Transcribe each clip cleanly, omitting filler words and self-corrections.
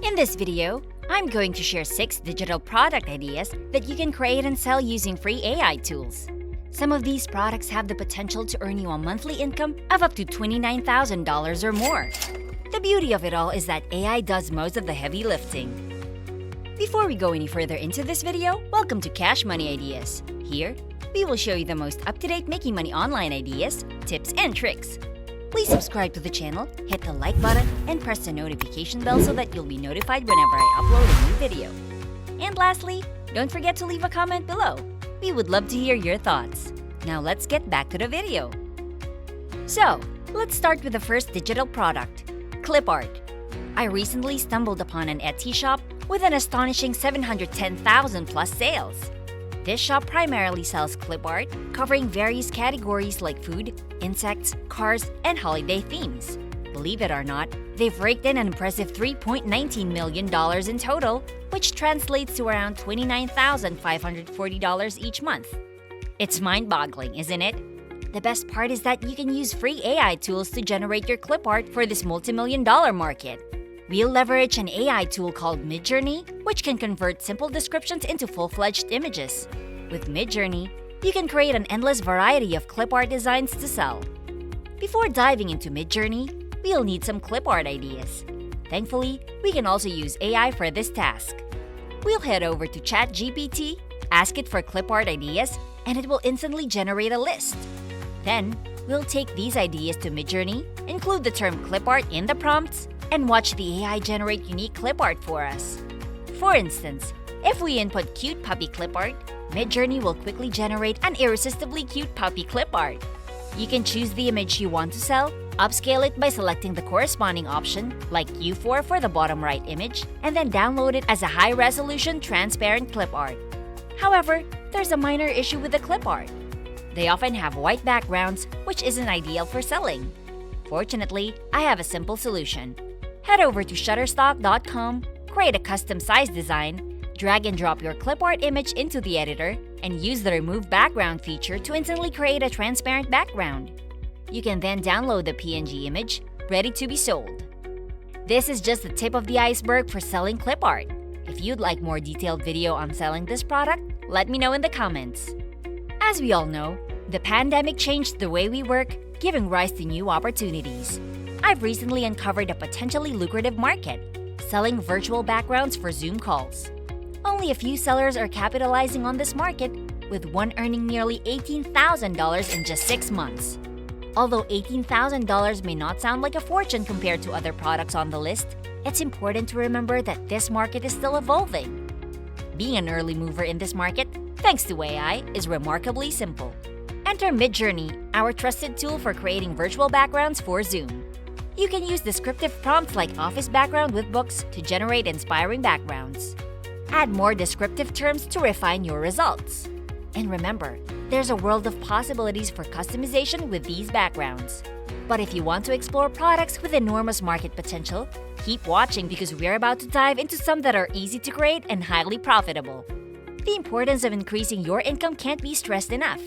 In this video, I'm going to share 6 digital product ideas that you can create and sell using free AI tools. Some of these products have the potential to earn you a monthly income of up to $29,000 or more. The beauty of it all is that AI does most of the heavy lifting. Before we go any further into this video, welcome to Cash Money Ideas. Here, we will show you the most up-to-date making money online ideas, tips, and tricks. Please subscribe to the channel, hit the like button, and press the notification bell so that you'll be notified whenever I upload a new video. And lastly, don't forget to leave a comment below. We would love to hear your thoughts. Now let's get back to the video. So, let's start with the first digital product, clip art. I recently stumbled upon an Etsy shop with an astonishing 710,000 plus sales. This shop primarily sells clip art, covering various categories like food, insects, cars, and holiday themes. Believe it or not, they've raked in an impressive $3.19 million in total, which translates to around $29,540 each month. It's mind-boggling, isn't it? The best part is that you can use free AI tools to generate your clip art for this multi-million-dollar market. We'll leverage an AI tool called Midjourney, which can convert simple descriptions into full-fledged images. With Midjourney, you can create an endless variety of clip art designs to sell. Before diving into Midjourney, we'll need some clip art ideas. Thankfully, we can also use AI for this task. We'll head over to ChatGPT, ask it for clip art ideas, and it will instantly generate a list. Then, we'll take these ideas to Midjourney, include the term clip art in the prompts, and watch the AI generate unique clip art for us. For instance, if we input cute puppy clip art, Midjourney will quickly generate an irresistibly cute puppy clip art. You can choose the image you want to sell, upscale it by selecting the corresponding option, like U4 for the bottom right image, and then download it as a high-resolution transparent clip art. However, there's a minor issue with the clip art. They often have white backgrounds, which isn't ideal for selling. Fortunately, I have a simple solution. Head over to Shutterstock.com, create a custom size design, drag and drop your clip art image into the editor, and use the Remove Background feature to instantly create a transparent background. You can then download the PNG image, ready to be sold. This is just the tip of the iceberg for selling clip art. If you'd like more detailed video on selling this product, let me know in the comments. As we all know, the pandemic changed the way we work, giving rise to new opportunities. I've recently uncovered a potentially lucrative market, selling virtual backgrounds for Zoom calls. Only a few sellers are capitalizing on this market, with one earning nearly $18,000 in just 6 months. Although $18,000 may not sound like a fortune compared to other products on the list, it's important to remember that this market is still evolving. Being an early mover in this market, thanks to AI, is remarkably simple. Enter Midjourney, our trusted tool for creating virtual backgrounds for Zoom. You can use descriptive prompts like office background with books to generate inspiring backgrounds. Add more descriptive terms to refine your results. And remember, there's a world of possibilities for customization with these backgrounds. But if you want to explore products with enormous market potential, keep watching because we're about to dive into some that are easy to create and highly profitable. The importance of increasing your income can't be stressed enough.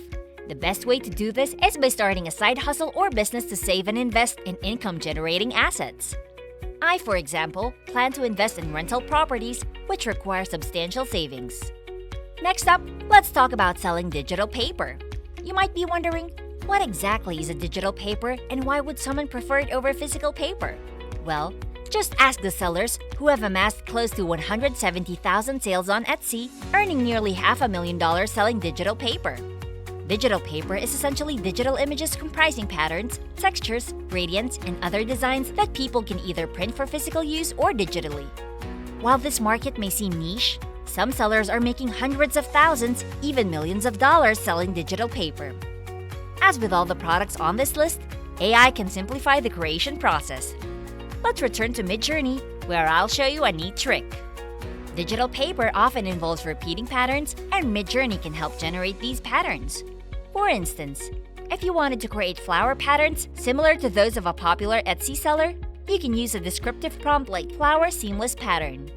The best way to do this is by starting a side hustle or business to save and invest in income-generating assets. I, for example, plan to invest in rental properties, which require substantial savings. Next up, let's talk about selling digital paper. You might be wondering, what exactly is a digital paper and why would someone prefer it over physical paper? Well, just ask the sellers who have amassed close to 170,000 sales on Etsy, earning nearly $500,000 selling digital paper. Digital paper is essentially digital images comprising patterns, textures, gradients, and other designs that people can either print for physical use or digitally. While this market may seem niche, some sellers are making hundreds of thousands, even millions of dollars selling digital paper. As with all the products on this list, AI can simplify the creation process. Let's return to Midjourney, where I'll show you a neat trick. Digital paper often involves repeating patterns, and Midjourney can help generate these patterns. For instance, if you wanted to create flower patterns similar to those of a popular Etsy seller, you can use a descriptive prompt like flower seamless pattern.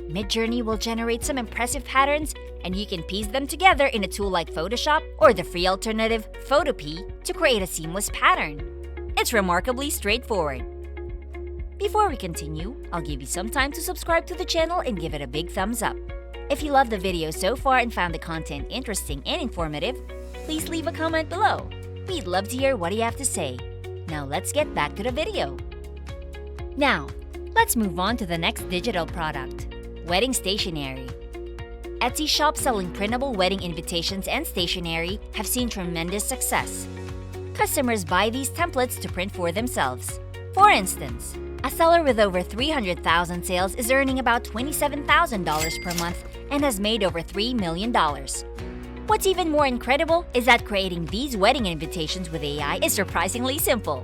Midjourney will generate some impressive patterns, and you can piece them together in a tool like Photoshop or the free alternative Photopea to create a seamless pattern. It's remarkably straightforward. Before we continue, I'll give you some time to subscribe to the channel and give it a big thumbs up. If you loved the video so far and found the content interesting and informative, please leave a comment below. We'd love to hear what you have to say. Now let's get back to the video. Now, let's move on to the next digital product, wedding stationery. Etsy shops selling printable wedding invitations and stationery have seen tremendous success. Customers buy these templates to print for themselves. For instance, a seller with over 300,000 sales is earning about $27,000 per month and has made over $3 million. What's even more incredible is that creating these wedding invitations with AI is surprisingly simple.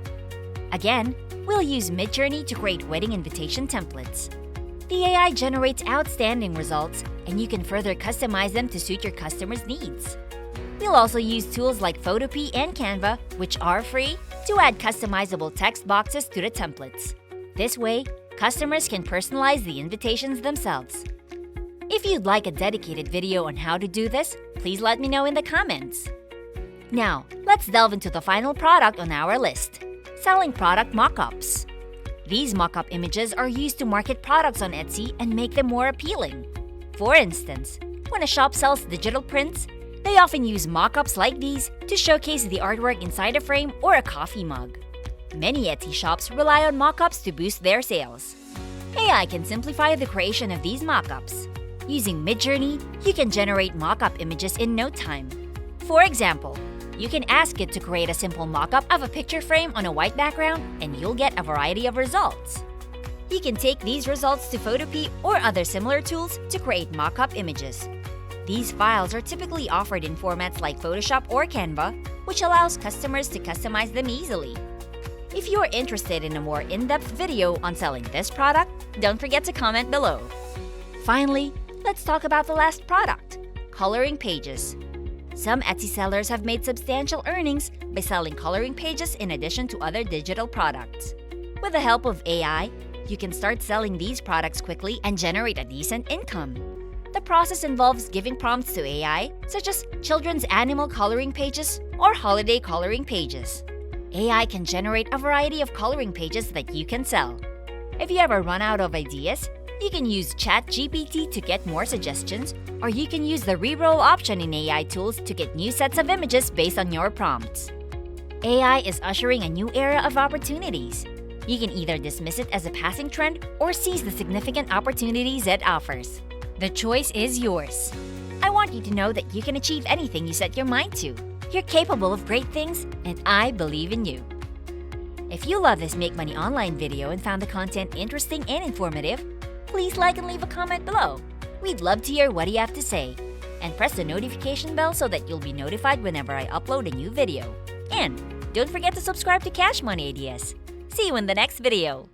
Again, we'll use Midjourney to create wedding invitation templates. The AI generates outstanding results, and you can further customize them to suit your customers' needs. We'll also use tools like Photopea and Canva, which are free, to add customizable text boxes to the templates. This way, customers can personalize the invitations themselves. If you'd like a dedicated video on how to do this, please let me know in the comments. Now, let's delve into the final product on our list, selling product mock-ups. These mock-up images are used to market products on Etsy and make them more appealing. For instance, when a shop sells digital prints, they often use mock-ups like these to showcase the artwork inside a frame or a coffee mug. Many Etsy shops rely on mock-ups to boost their sales. AI can simplify the creation of these mock-ups. Using Midjourney, you can generate mock-up images in no time. For example, you can ask it to create a simple mock-up of a picture frame on a white background and you'll get a variety of results. You can take these results to Photopea or other similar tools to create mock-up images. These files are typically offered in formats like Photoshop or Canva, which allows customers to customize them easily. If you are interested in a more in-depth video on selling this product, don't forget to comment below. Finally, let's talk about the last product, coloring pages. Some Etsy sellers have made substantial earnings by selling coloring pages in addition to other digital products. With the help of AI, you can start selling these products quickly and generate a decent income. The process involves giving prompts to AI, such as children's animal coloring pages or holiday coloring pages. AI can generate a variety of coloring pages that you can sell. If you ever run out of ideas, you can use ChatGPT to get more suggestions, or you can use the reroll option in AI tools to get new sets of images based on your prompts. AI is ushering a new era of opportunities. You can either dismiss it as a passing trend or seize the significant opportunities it offers. The choice is yours. I want you to know that you can achieve anything you set your mind to. You're capable of great things, and I believe in you. If you love this Make Money Online video and found the content interesting and informative, please like and leave a comment below. We'd love to hear what you have to say. And press the notification bell so that you'll be notified whenever I upload a new video. And don't forget to subscribe to Cash Money Ideas. See you in the next video.